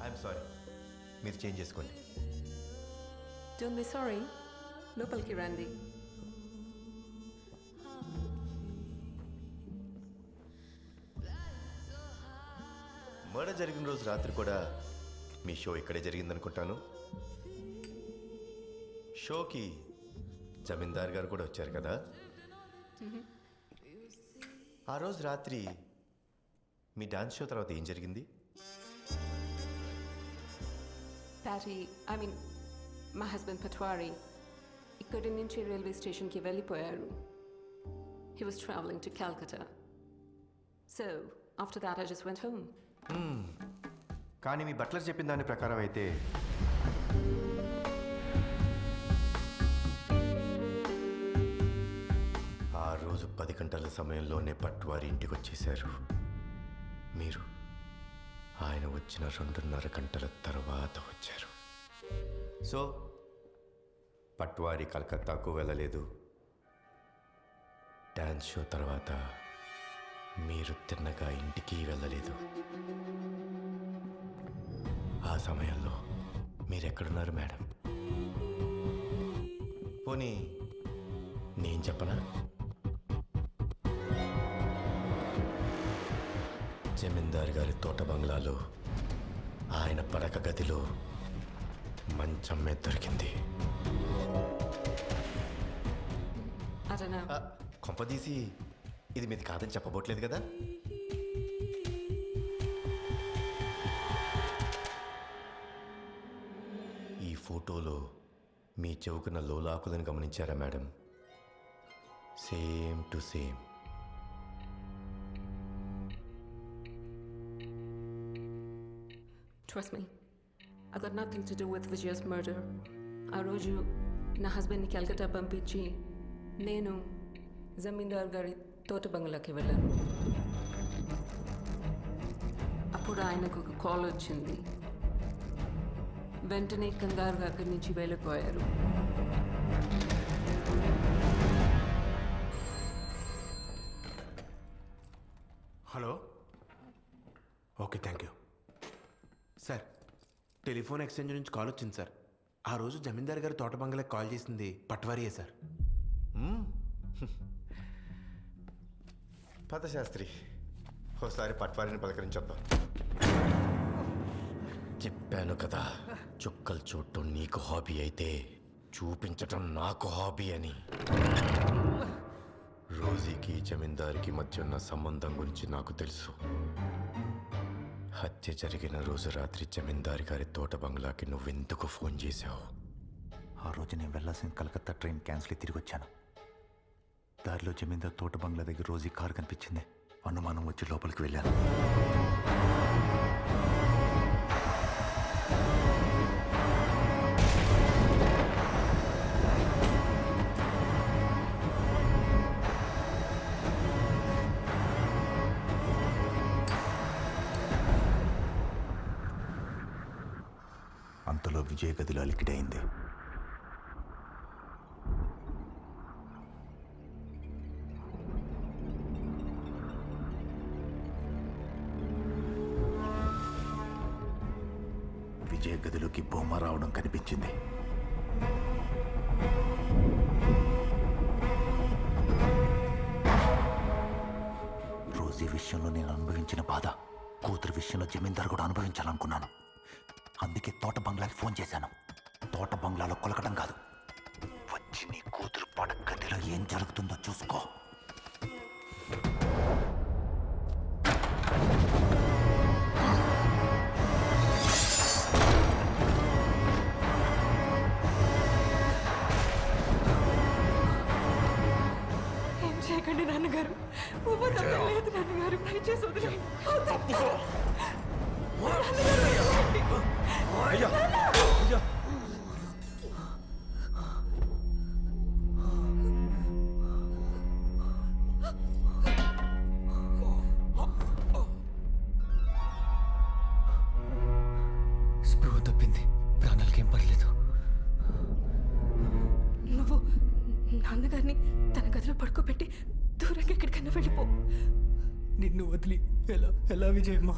I'm sorry, మీరు change చేసుకోండి. Don't be sorry. లోపలికి రండి. మర్డర్ జరిగిన రోజు రాత్రి కూడా మీ షో ఇక్కడే జరిగిందనుకుంటాను. షోకి జమీందార్ గారు కూడా వచ్చారు కదా. ఆ రోజు రాత్రి మీ డాన్స్ షో తర్వాత ఏం జరిగింది? మా హస్బెండ్ పట్వారీ ఇక్కడి నుంచి రైల్వే స్టేషన్కి వెళ్ళిపోయారు. He was traveling to Calcutta. So, after that I just went home. కానీ మీ బట్లర్ చెప్పిన దాని ప్రకారం అయితే ఆ రోజు 10 గంటల సమయంలోనే పట్వారి ఇంటికి వచ్చేశారు. మీరు ఆయన వచ్చిన 2.5 గంటల తర్వాత వచ్చారు. సో పట్వారి కలకత్తాకు వెళ్ళలేదు. డాన్స్ షో తర్వాత మీరు తిన్నగా ఇంటికి వెళ్ళలేదు. ఆ సమయంలో మీరెక్కడున్నారు మేడం? పోనీ నేను చెప్పనా? జమీందార్ గారి తోట బంగ్లాలో ఆయన పడక గదిలో మంచం మీద దొరికింది. కొంపదీసి ఇది మీది కాదని చెప్పబోట్లేదు కదా? ఈ ఫోటోలో మీ చెవుకున్న లోలాకులను గమనించారా madam? Same to same. Trust me, I got nothing to do with Vijay's murder. ఆ రోజు నా హస్బెండ్ని కలకత్తా పంపించి నేను జమీందార్ గారి తోట బంగ్లాకి వెళ్ళాను. అప్పుడు ఆయనకు ఒక కాల్ వచ్చింది. వెంటనే కంగారుగా అక్కడి నుంచి వెళ్ళిపోయారు. Hello, okay, thank you sir. Telephone exchange నుంచి కాల్ వచ్చింది సార్. ఆ రోజు జమీందార్ గారి తోట బంగ్లాకి కాల్ చేసింది పట్వారియే సార్. పదశాస్త్రి, ఒకసారి పట్వారిని పలకరించొద్దాం. చెప్పాను కదా, చుక్కలు చూడటం నీకు హాబీ అయితే చూపించటం నాకు హాబీ అని. రోజీకి జమీందారికి మధ్య ఉన్న సంబంధం గురించి నాకు తెలుసు. హత్య జరిగిన రోజు రాత్రి జమీందారి గారి తోట బంగ్లాకి నువ్వెందుకు ఫోన్ చేశావు? ఆ రోజు నేను వెళ్ళాల్సిన కలకత్తా ట్రైన్ క్యాన్సిల్ అయి తిరిగి వచ్చాను. దారిలో జమీందార్ తోట బంగ్లా దగ్గర రోజీ కారు కనిపించింది. అనుమానం వచ్చి లోపలికి వెళ్ళాను. అంతలో విజయ్ గదిలో అలికిడైంది. విజయ్ గదిలోకి బొమ్మ రావడం కనిపించింది. రోజీ విషయంలో నేను అనుభవించిన బాధ కూతురు విషయంలో జమీందార్ కూడా అనుభవించాలనుకున్నాను. అందుకే తోట బంగ్లాకి ఫోన్ చేశాను. తోట బంగ్లాలో కొలకడం కాదు, వచ్చి నీ కూతురు పడక గదిలో ఏం జరుగుతుందో చూసుకో. ఏం చేయకండి నాన్నగారు. లేదు నాన్నగారు, దయచేసి వదిలేయండి. స్పృహ తప్పింది, ప్రాణాలకేం పర్లేదు. నువ్వు నాన్నగారిని తన గదిలో పడుకోబెట్టి దూరంగా ఎక్కడికైనా వెళ్ళిపో. నిన్ను వదిలి ఎలా విజయమ్మా?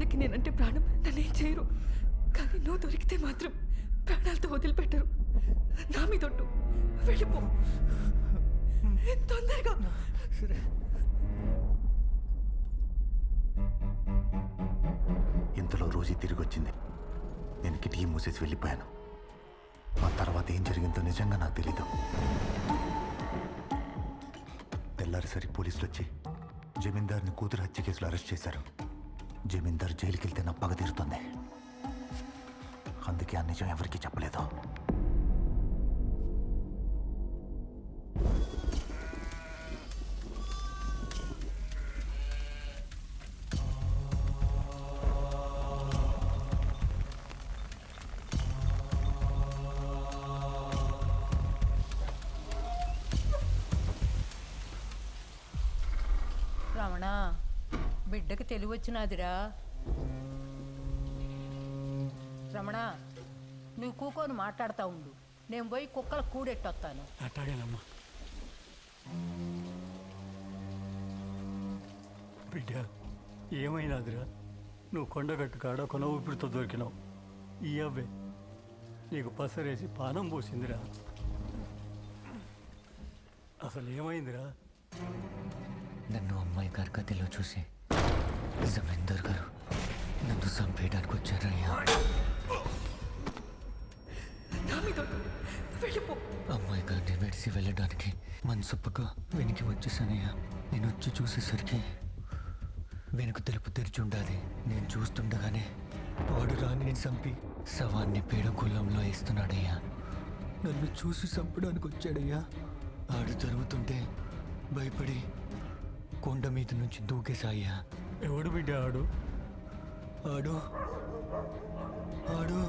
వాళ్ళకి నేనంటే ప్రాణం, నన్నేం చేయరు. కానీ నువ్వు దొరికితే మాత్రం ప్రాణాలతో వదిలిపెట్టరు. నా మీదొట్టు, వెళ్ళిపో తొందరగా. ఇంతలో రోజీ తిరిగి వచ్చింది. నేను కిటికీ మూసేసి వెళ్ళిపోయాను. ఆ తర్వాత ఏం జరిగిందో నిజంగా నాకు తెలీదు. తెల్లారిసరి పోలీసులు వచ్చి జమీందార్ని కూతురు హత్య కేసులో అరెస్ట్ చేశారు. జమీందార్ జైలుకి వెళ్తే నా పగ తీరుతుంది. అందుకే ఆ నిజం ఎవరికీ చెప్పలేదు. రమణ, బిడ్డకి తెలివి వచ్చినాదిరా. రమణ, నువ్వు కూకొని మాట్లాడుతూ ఉండు, నేను పోయి కుక్కల కూడెట్టొస్తాను. అట్టాగేనమ్మా. బిడ్డ ఏమైనాదిరా? నువ్వు కొండగట్టు కాడ కొన ఊపిరితో దొరికినావు. ఈ అవ్వే నీకు పసరేసి పానం పోసిందిరా. అసలు ఏమైందిరా? నన్ను అమ్మాయి గారి గదిలో చూసి జమీందార్ గారు నన్ను చంపేయడానికి వచ్చారయ్యా. నా మీదొట్టు, వెళ్ళిపో. అమ్మాయి గారిని విడిసి వెళ్ళడానికి మనసొప్పగా వెనక్కి వచ్చేసానయ్యా. నేను వచ్చి చూసేసరికి వెనుక తెలుపు తెరిచి ఉండాలి. నేను చూస్తుండగానే వాడు రాణిని చంపి శవాన్ని పీడ గుల్లంలో వేస్తున్నాడయ్యా. నన్ను చూసి చంపడానికి వచ్చాడయ్యా. ఆడు జరుగుతుంటే భయపడి కొండ మీద నుంచి దూకేసాయ్యా. ఎవడు బిడ్డ ఆడు? ఆడు ఆడు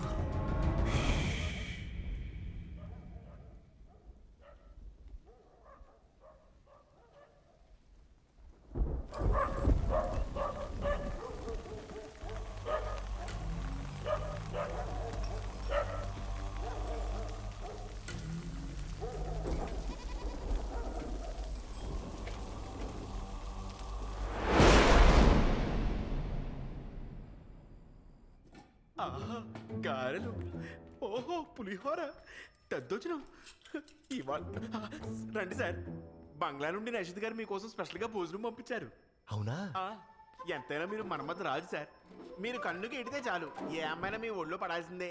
గారెలు, ఓహో పులిహోర, తెద్దొచ్చినాం ఇవాళ. రండి సార్, బంగ్లా నుండి రషీద్ గారు మీకోసం స్పెషల్గా భోజనం పంపించారు. అవునా? ఎంతైనా మీరు మన్మథ్ రాజు సార్. మీరు కన్నుకి ఎడితే చాలు ఏ అమ్మాయినా మీ ఒళ్ళో పడాల్సిందే.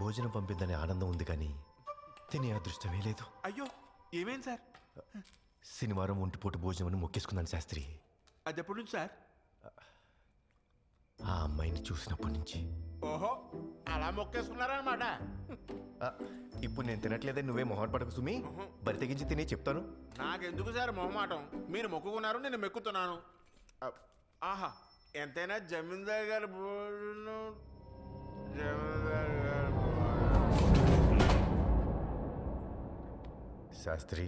భోజనం పంపిద్దని ఆనందం ఉంది కానీ తినే అదృష్టమే లేదు. అయ్యో ఏమేంటి సార్? శనివారం ఒంటిపూట భోజనం అని మొక్కేసుకున్నాను శాస్త్రి. అది ఎప్పటి నుంచి సార్? ఆ అమ్మాయిని చూసినప్పటి నుంచి. ఓహో అలా మొక్కేసుకున్నారనమాట. ఇప్పుడు నేను తినట్లేదని నువ్వే మొహమాట పడకు సుమి. బరి తెగించి తినే చెప్తాను. నాకెందుకు సార్ మొహమాటం? మీరు మొక్కుకున్నారు, నేను మెక్కుతున్నాను. ఆహా, ఎంతైనా జమీందార్ గారి భోజనం. జమీందార్ గారి శాస్త్రి,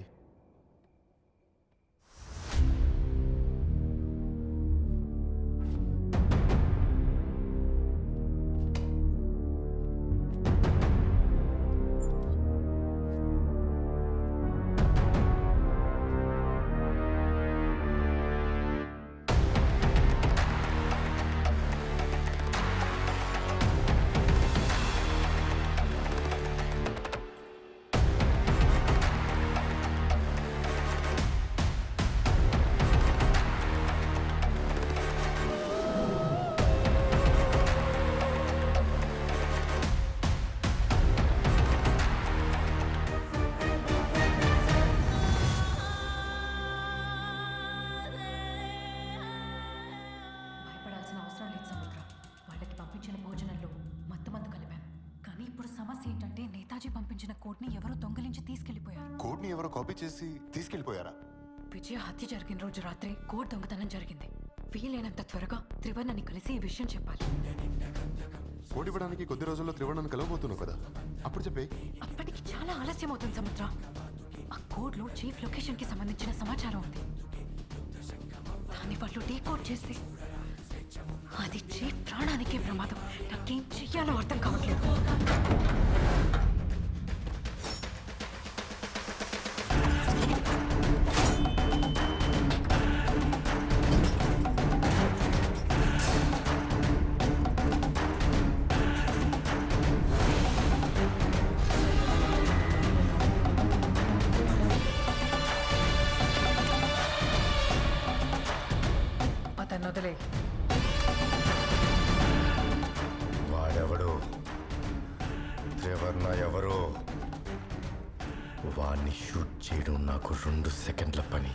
భయపడాల్సిన అవసరం లేదు సముద్ర. వాళ్ళకి పంపించిన భోజనంలో మత్తుమందు కలిపాను. కానీ ఇప్పుడు సమస్య ఏంటంటే నేతాజీ పంపించిన కోడ్ని ఎవరో దొంగిలించి తీసుకెళ్లిపోయారు. కోడ్ని ఎవరో కాపీ చేసి తీసుకెళ్లిపోయారా? విజయ హత్య జరిగిన రోజు రాత్రి కోడ్ దొంగతనం జరిగింది. వీలైనంత త్వరగా త్రివర్ణని కలిసి ఈ విషయం చెప్పాలి. కోడ్ ఇవ్వడానికి కొద్ది రోజుల్లో త్రివర్ణను కలవబోతున్నావు కదా, అప్పుడు చెప్పే. అప్పటికి చాలా ఆలస్యం అవుతుంది సముద్ర. ఆ కోడ్ లో చీఫ్ లొకేషన్ కి సంబంధించిన సమాచారం ఉంది. దాన్ని వాళ్ళు డీకోడ్ చేస్తే అది చీఫ్ ప్రాణానికే ప్రమాదం. నాకేం చెయ్యాలో అర్థం కావట్లేదు. వాడెవడు? త్రివర్ణ ఎవరు? వాణ్ణి షూట్ చేయడం నాకు 2 సెకండ్ల పని.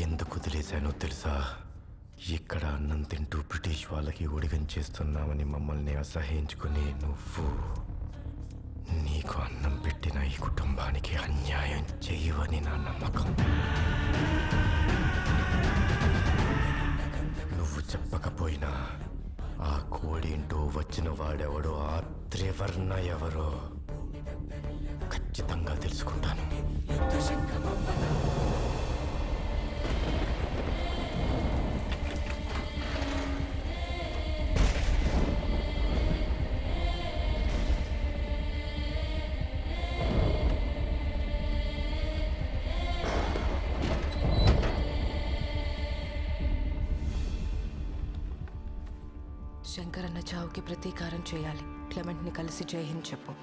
ఎందుకు వదిలేశానో తెలుసా? ఇక్కడ అన్నం తింటూ బ్రిటిష్ వాళ్ళకి ఊడిగం చేస్తున్నామని మమ్మల్ని అసహ్యించుకుని నువ్వు నీకు అన్నం పెట్టిన ఈ కుటుంబానికి అన్యాయం చేయవని నా నమ్మకం. నువ్వు చెప్పకపోయినా ఆ కోడేంటో వచ్చిన వాడెవడో ఆ త్రివర్ణ ఎవరో ఖచ్చితంగా తెలుసుకుంటాను. శంకరన్న చావుకి ప్రతీకారం చేయాలి. క్లెమెంట్ని కలిసి జై హింద్ చెప్పు.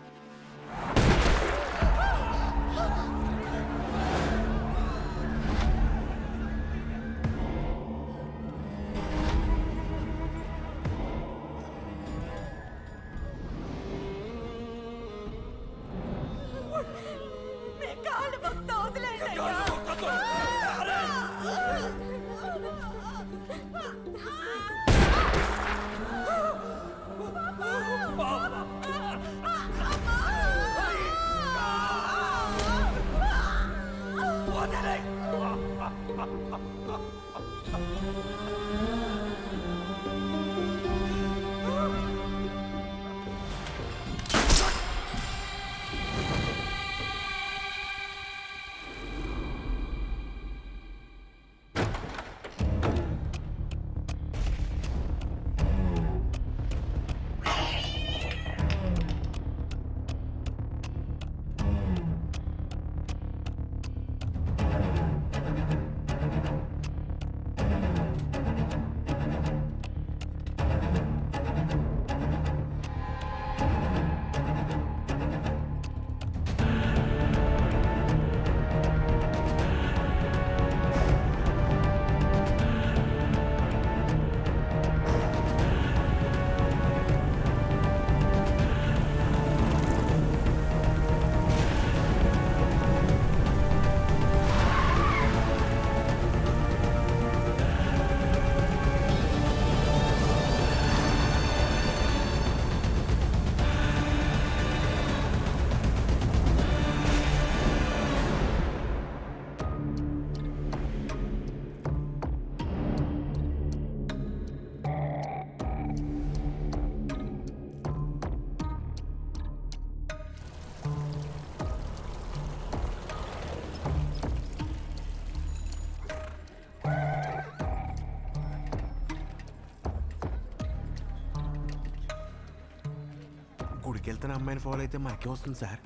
గుడికి వెళ్తున్న అమ్మాయిని ఫాలో అయితే మనకే వస్తుంది సార్.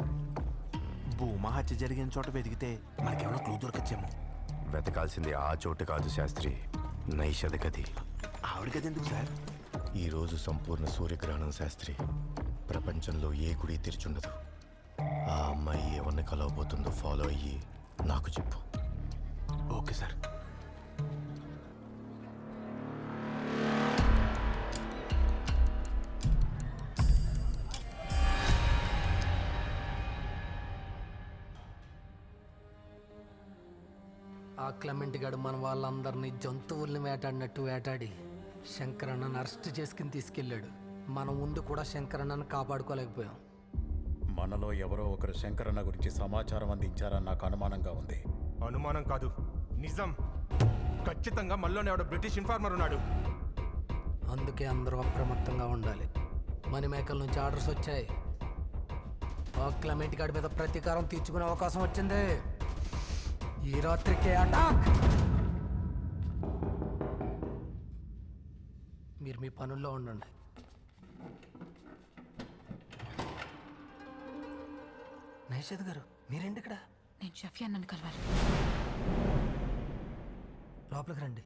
భూమా హత్య జరిగిన చోట వెతికితే మనకేమైనా క్లూ దొరకచ్చేమో. వెతకాల్సింది ఆ చోటు కాదు శాస్త్రి, నైషధ గది. ఆవిడ గది ఎందుకు సార్? ఈరోజు సంపూర్ణ సూర్యగ్రహణం శాస్త్రి. ప్రపంచంలో ఏ గుడి తెరిచుండదు. ఆ అమ్మాయి ఎవరిని కలవబోతుందో ఫాలో అయ్యి నాకు చెప్పు. Okay sir. ఆ క్లెమెంట్ గడు మన వాళ్ళందరినీ జంతువుల్ని వేటాడినట్టు వేటాడి శంకరన్నను అరెస్ట్ చేసుకుని తీసుకెళ్ళాడు. మనం ముందు కూడా శంకరన్నను కాపాడుకోలేకపోయాం. మనలో ఎవరో ఒకరు శంకరన్న గురించి సమాచారం అందించారని నాకు అనుమానంగా ఉంది. అనుమానం కాదు, నిజం. ఖచ్చితంగా మళ్ళీనే ఎవడో బ్రిటిష్ ఇన్ఫార్మర్ ఉన్నాడు. అందుకే అందరూ అప్రమత్తంగా ఉండాలి. మణిమేకల నుంచి ఆర్డర్స్ వచ్చాయి. ఆ క్లెమెంట్ గడి మీద ప్రతీకారం తీర్చుకునే అవకాశం వచ్చింది. ఈ రాత్రికి అటాక్. మీరు మీ పనుల్లో ఉండండి. నైషద్ గారు మీరేంటి ఇక్కడ? నేను షఫియా నన్ను కలవాలి. లోపలికి రండి.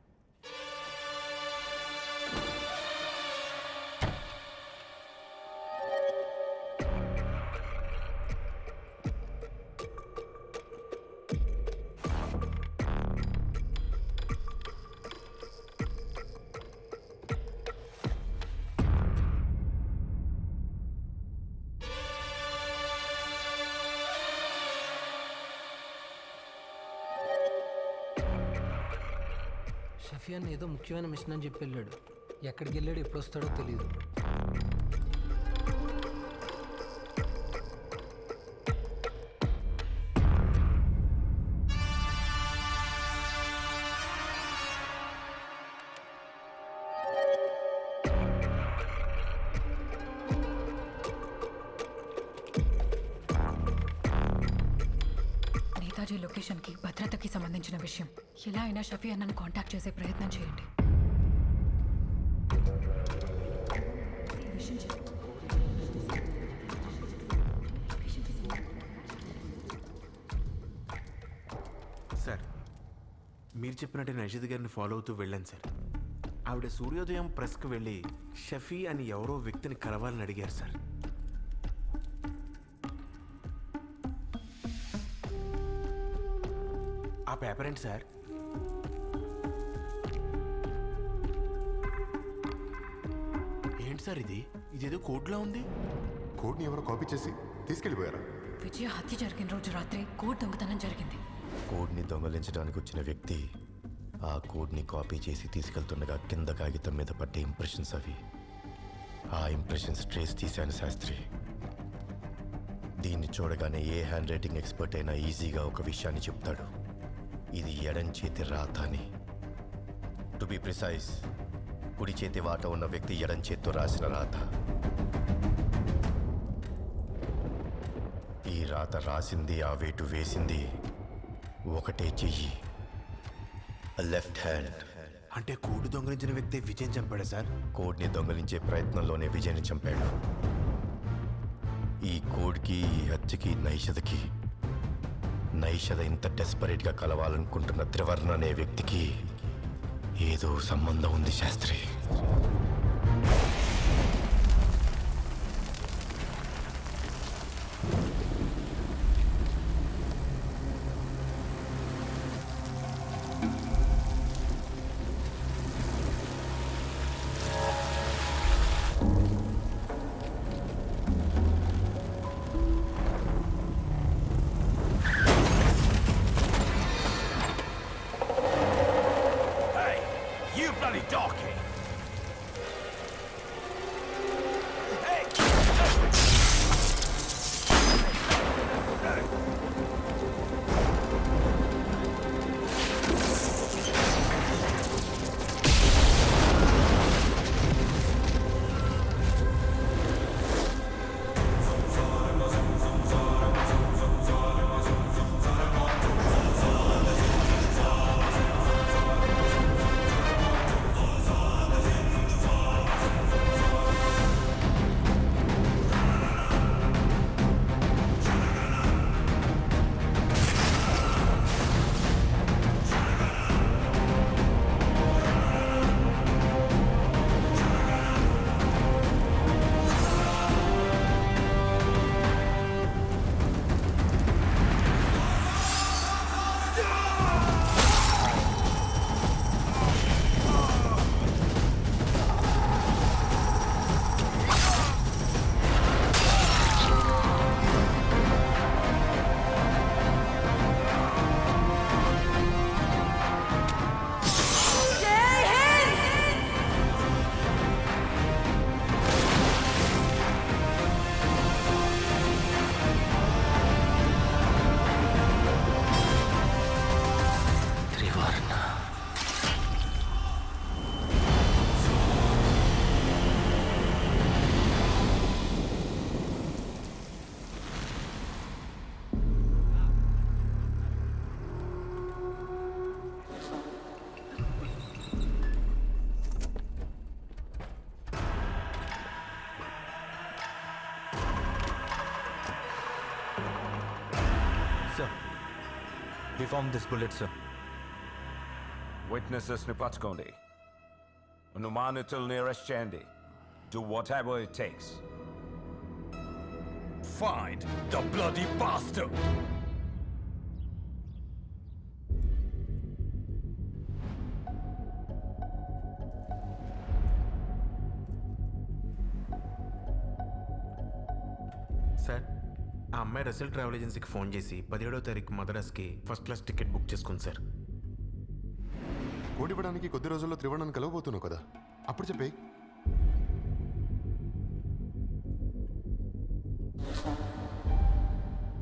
షఫియాన్ ఏదో ముఖ్యమైన మిషన్ అని చెప్పి వెళ్ళాడు. ఎక్కడికి వెళ్ళాడు, ఎప్పుడు వస్తాడో తెలియదు. నేతాజీ లొకేషన్కి భద్రతకి సంబంధించిన విషయం ఎలా అయినా షఫీ అన్నను కాంటాక్ట్ చేసే ప్రయత్నం చేయండి. సార్ మీరు చెప్పినట్టు నషీద్ గారిని ఫాలో అవుతూ వెళ్ళాను సార్. ఆవిడ సూర్యోదయం ప్రెస్కి వెళ్ళి షఫీ అని ఎవరో వ్యక్తిని కలవాలని అడిగారు సార్. ఆ పేపర్ ఏంటి సార్? ఏంటి సార్ ఇది? ఇదేదో కోడ్లా ఉంది. కోడ్ని ఎవరో కాపీ చేసి తీసుకెళ్ళిపోయారా? విజయ హత్య జరిగిన రోజు రాత్రి కోడ్ దొంగతనం జరిగింది. కోడ్ని దొంగలించడానికి వచ్చిన వ్యక్తి ఆ కోడ్ని కాపీ చేసి తీసుకెళ్తుండగా కింద కాగితం మీద పట్టే ఇంప్రెషన్స్ అవి. ఆ ఇంప్రెషన్స్ ట్రేస్ తీశాను శాస్త్రి. దీన్ని చూడగానే ఏ హ్యాండ్ రైటింగ్ ఎక్స్పర్ట్ అయినా ఈజీగా ఒక విషయాన్ని చెప్తాడు, ఇది ఎడం చేతి రాత అని. టు బి ప్రిసైజ్, కుడి చేతి వాట ఉన్న వ్యక్తి ఎడం చేత్తో రాసిన రాత. ఈ రాత రాసింది, ఆ వేటు వేసింది ఒకటే చెయ్యి, లెఫ్ట్ హ్యాండ్. అంటే కోడ్ దొంగలించిన వ్యక్తి విజయ్ చంపాడా సార్? కోడ్ని దొంగలించే ప్రయత్నంలోనే విజయ్ని చంపాడు. ఈ కోడ్కి, ఈ హత్యకి, నైషద ఇంత డెస్పరేట్గా కలవాలనుకుంటున్న త్రివర్ణ అనే వ్యక్తికి ఏదో సంబంధం ఉంది Sastry. We found this bullet, sir. Witnesses ని పట్టుకోండి. అనుమానితుల్ని అరెస్ట్ చేయండి. Do whatever it takes. Find the bloody bastard! Sir, ఆ అమ్మాయి రసెల్ ట్రావెల్ ఏజెన్సీకి ఫోన్ చేసి 17వ తారీఖు మద్రాస్కి ఫస్ట్ క్లాస్ టికెట్ బుక్ చేసుకుంది సార్. కోడ్ ఇవ్వడానికి కొద్ది రోజుల్లో త్రివర్ణాన్ని కలవబోతున్నావు కదా, అప్పుడు చెప్పే.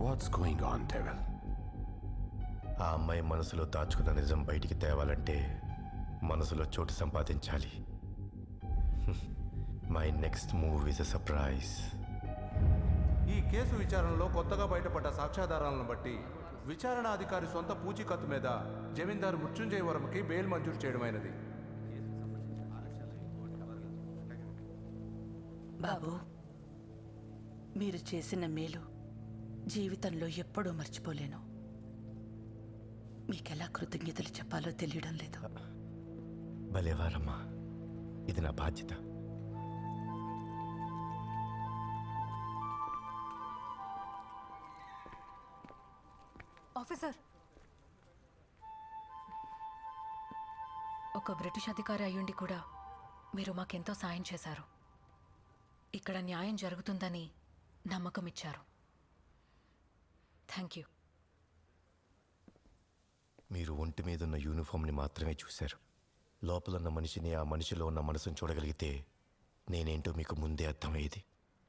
What's going on devil? ఆ అమ్మాయి మనసులో దాచుకున్న నిజం బయటికి తేవాలంటే మనసులో చోటు సంపాదించాలి. My next move is a surprise. ఈ కేసు విచారణలో కొత్తగా బయటపడ్డ సాక్ష్యాధారాలను బట్టి విచారణాధికారి సొంత పూచీకత్తు మీద జమీందారు మృత్యుంజయ వర్మకి బెయిల్ మంజూరు చేయడమైనది. బాబు, మీరు చేసిన మేలు జీవితంలో ఎప్పుడూ మర్చిపోలేను. మీకెలా కృతజ్ఞతలు చెప్పాలో తెలియడం లేదు. భలేవారమ్మా, ఇది నా బాధ్యత. ఆఫీసర్, ఒక బ్రిటిష్ అధికారి అయ్యుండి కూడా మీరు మాకెంతో సాయం చేశారు. ఇక్కడ న్యాయం జరుగుతుందని నమ్మకం ఇచ్చారు. Thank you. మీరు ఒంటి మీద ఉన్న యూనిఫామ్ని మాత్రమే చూశారు. లోపలున్న మనిషిని, ఆ మనిషిలో ఉన్న మనసును చూడగలిగితే నేనేంటో మీకు ముందే అర్థమయ్యేది.